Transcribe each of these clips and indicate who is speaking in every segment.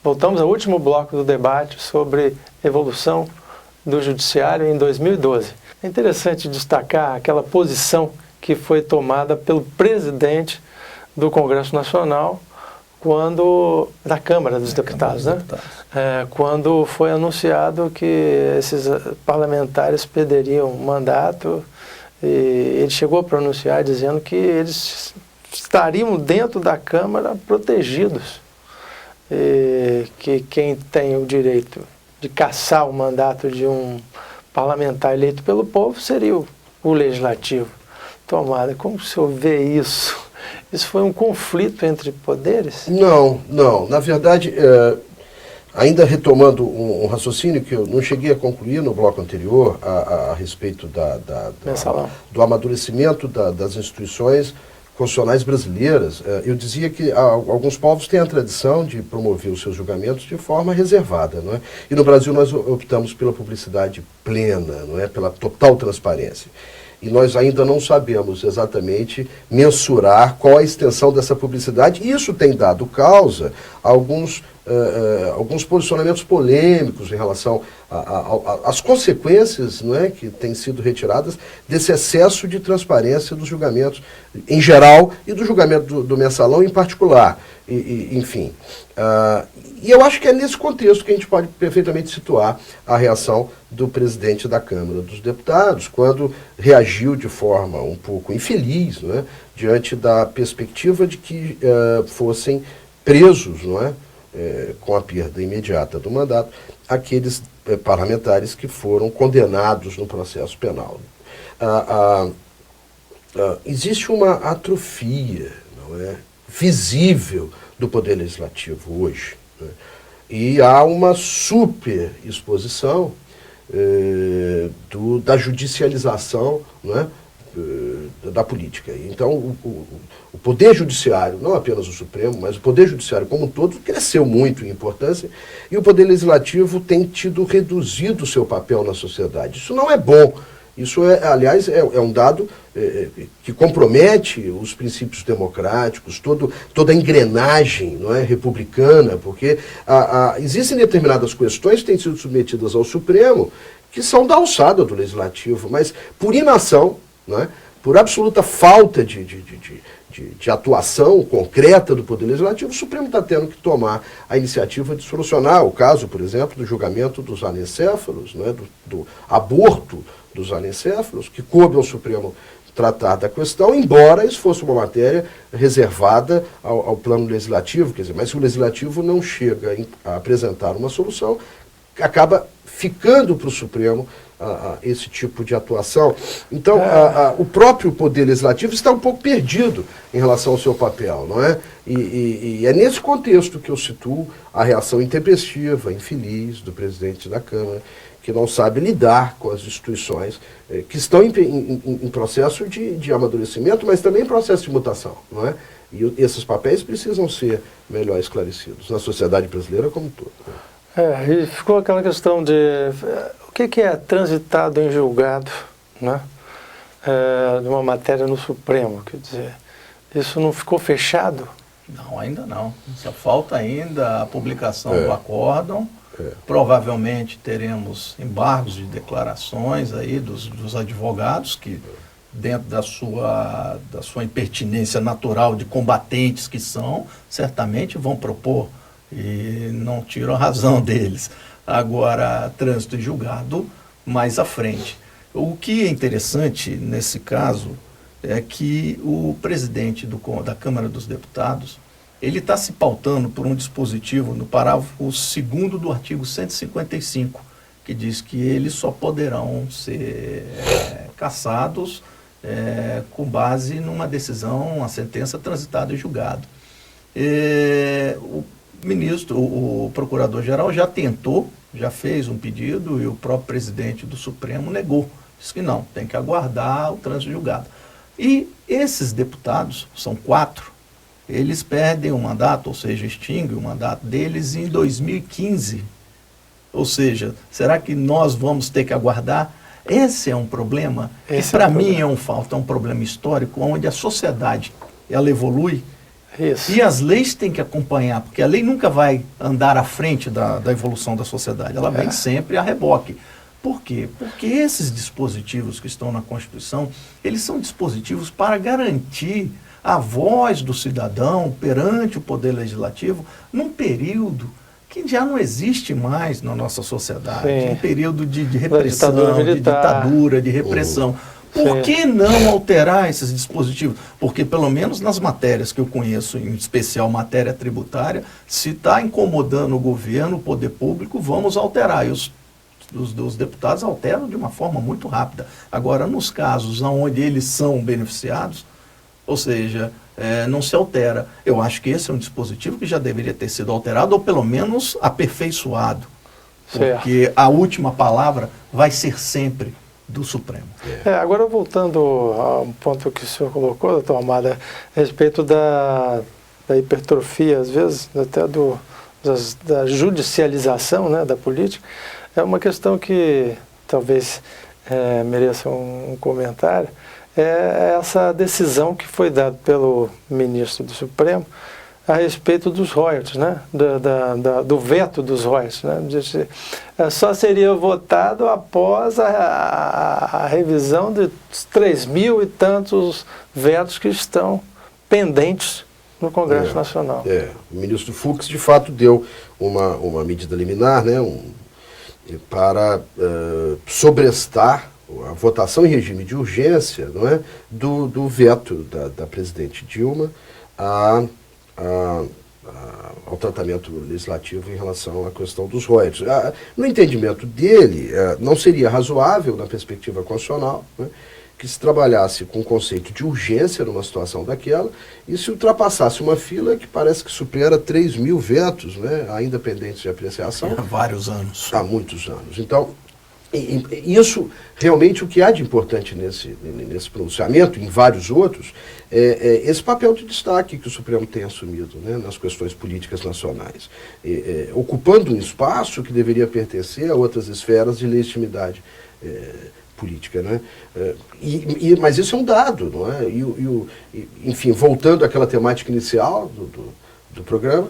Speaker 1: Voltamos ao último bloco do debate sobre evolução do judiciário em 2012. É interessante destacar aquela posição que foi tomada pelo presidente do Congresso Nacional da Câmara dos Deputados, né? Quando foi anunciado que esses parlamentares perderiam o mandato, e ele chegou a pronunciar dizendo que eles estariam dentro da Câmara protegidos, e que quem tem o direito de cassar o mandato de um parlamentar eleito pelo povo seria o Legislativo. Tomara, como o senhor vê isso? Isso foi um conflito entre poderes?
Speaker 2: Não. Na verdade, ainda retomando um raciocínio que eu não cheguei a concluir no bloco anterior, a respeito do amadurecimento das instituições constitucionais brasileiras, eu dizia que alguns povos têm a tradição de promover os seus julgamentos de forma reservada, não é? E no Brasil nós optamos pela publicidade plena, não é? Pela total transparência. E nós ainda não sabemos exatamente mensurar qual a extensão dessa publicidade, e isso tem dado causa a alguns posicionamentos polêmicos em relação às consequências, não é, que têm sido retiradas desse excesso de transparência dos julgamentos em geral e do julgamento do mensalão em particular. Enfim. E eu acho que é nesse contexto que a gente pode perfeitamente situar a reação do presidente da Câmara dos Deputados, quando reagiu de forma um pouco infeliz, não é, diante da perspectiva de que fossem presos, não é, com a perda imediata do mandato, aqueles parlamentares que foram condenados no processo penal. Existe uma atrofia, não é, visível do Poder Legislativo hoje, né? E há uma superexposição da judicialização, não é, da política. Então, o Poder Judiciário, não apenas o Supremo, mas o Poder Judiciário como um todo, cresceu muito em importância, e o Poder Legislativo tem tido reduzido o seu papel na sociedade. Isso não é bom. Isso, aliás, é um dado que compromete os princípios democráticos, toda a engrenagem, não é, republicana, porque existem determinadas questões que têm sido submetidas ao Supremo que são da alçada do Legislativo, mas por inação, não é, por absoluta falta de atuação concreta do Poder Legislativo, o Supremo está tendo que tomar a iniciativa de solucionar o caso, por exemplo, do julgamento dos anencéfalos, não é, do aborto dos anencéfalos, que coube ao Supremo tratar da questão, embora isso fosse uma matéria reservada ao plano legislativo, quer dizer, mas se o Legislativo não chega a apresentar uma solução, acaba ficando para o Supremo esse tipo de atuação. Então, o próprio Poder Legislativo está um pouco perdido em relação ao seu papel, não é? E é nesse contexto que eu situo a reação intempestiva, infeliz do presidente da Câmara, que não sabe lidar com as instituições que estão em processo de amadurecimento, mas também em processo de mutação, não é? E esses papéis precisam ser melhor esclarecidos na sociedade brasileira como um todo.
Speaker 1: E ficou aquela questão de o que é transitado em julgado, né, de uma matéria no Supremo, quer dizer, isso não ficou fechado?
Speaker 3: Não, ainda não. Só falta ainda a publicação do acórdão. Provavelmente teremos embargos de declarações aí dos advogados que, dentro da sua impertinência natural de combatentes que são, certamente vão propor e não tiram a razão deles. Agora, trânsito e julgado mais à frente. O que é interessante nesse caso é que o presidente da Câmara dos Deputados, ele está se pautando por um dispositivo no parágrafo 2º do artigo 155, que diz que eles só poderão ser cassados com base numa decisão, uma sentença transitada e julgado. O procurador-geral já tentou, já fez um pedido e o próprio presidente do Supremo negou. Disse que não, tem que aguardar o trânsito julgado. E esses deputados, são 4, eles perdem o mandato, ou seja, extinguem o mandato deles em 2015. Ou seja, será que nós vamos ter que aguardar? Esse é um problema que, para mim, é um problema histórico, onde a sociedade ela evolui
Speaker 1: Isso.
Speaker 3: E as leis têm que acompanhar, porque a lei nunca vai andar à frente da evolução da sociedade, ela vem sempre a reboque. Por quê? Porque esses dispositivos que estão na Constituição, eles são dispositivos para garantir a voz do cidadão perante o Poder Legislativo num período que já não existe mais na nossa sociedade, um período de repressão, de ditadura, de repressão. Por que não alterar esses dispositivos? Porque pelo menos nas matérias que eu conheço, em especial matéria tributária, se está incomodando o governo, o poder público, vamos alterar. E os deputados alteram de uma forma muito rápida. Agora, nos casos onde eles são beneficiados, ou seja, não se altera. Eu acho que esse é um dispositivo que já deveria ter sido alterado ou pelo menos aperfeiçoado. Porque a última palavra vai ser sempre do Supremo.
Speaker 1: Agora, voltando a um ponto que o senhor colocou, doutor Almada, a respeito da hipertrofia, às vezes, até da judicialização, né, da política, é uma questão que talvez mereça um comentário. É essa decisão que foi dada pelo ministro do Supremo a respeito dos royalties, né? do veto dos royalties. Né? Só seria votado após a revisão de 3.000 e tantos vetos que estão pendentes no Congresso Nacional.
Speaker 2: O ministro Fux, de fato, deu uma medida liminar, né? Para sobrestar a votação em regime de urgência, não é, do veto da presidente Dilma ao tratamento legislativo em relação à questão dos royalties. No entendimento dele, não seria razoável, na perspectiva constitucional, né, que se trabalhasse com o conceito de urgência numa situação daquela e se ultrapassasse uma fila que parece que supera 3.000 vetos, né, ainda pendentes de apreciação.
Speaker 3: Há vários anos.
Speaker 2: Há muitos anos. Então, isso, realmente, o que há de importante nesse pronunciamento, em vários outros, é esse papel de destaque que o Supremo tem assumido, né, nas questões políticas nacionais, ocupando um espaço que deveria pertencer a outras esferas de legitimidade política, né? Mas isso é um dado, não é? Enfim, voltando àquela temática inicial do programa,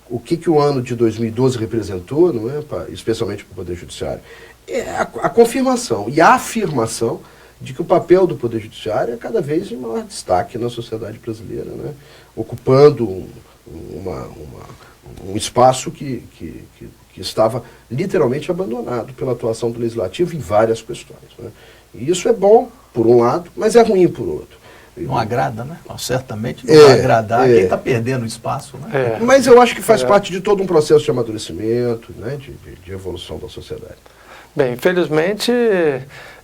Speaker 2: o que o ano de 2012 representou, não é? Especialmente para o Poder Judiciário, é a confirmação e a afirmação de que o papel do Poder Judiciário é cada vez de maior destaque na sociedade brasileira, né? Ocupando um espaço que estava literalmente abandonado pela atuação do Legislativo em várias questões, né? E isso é bom, por um lado, mas é ruim por outro.
Speaker 3: Não agrada, né? Certamente não vai agradar quem está perdendo espaço, né?
Speaker 2: Mas eu acho que faz parte de todo um processo de amadurecimento, né? de evolução da sociedade.
Speaker 1: Bem, infelizmente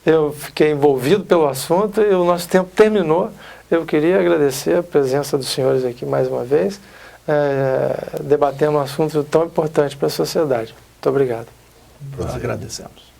Speaker 1: eu fiquei envolvido pelo assunto e o nosso tempo terminou. Eu queria agradecer a presença dos senhores aqui mais uma vez, debatendo um assunto tão importante para a sociedade. Muito obrigado.
Speaker 3: Nós agradecemos.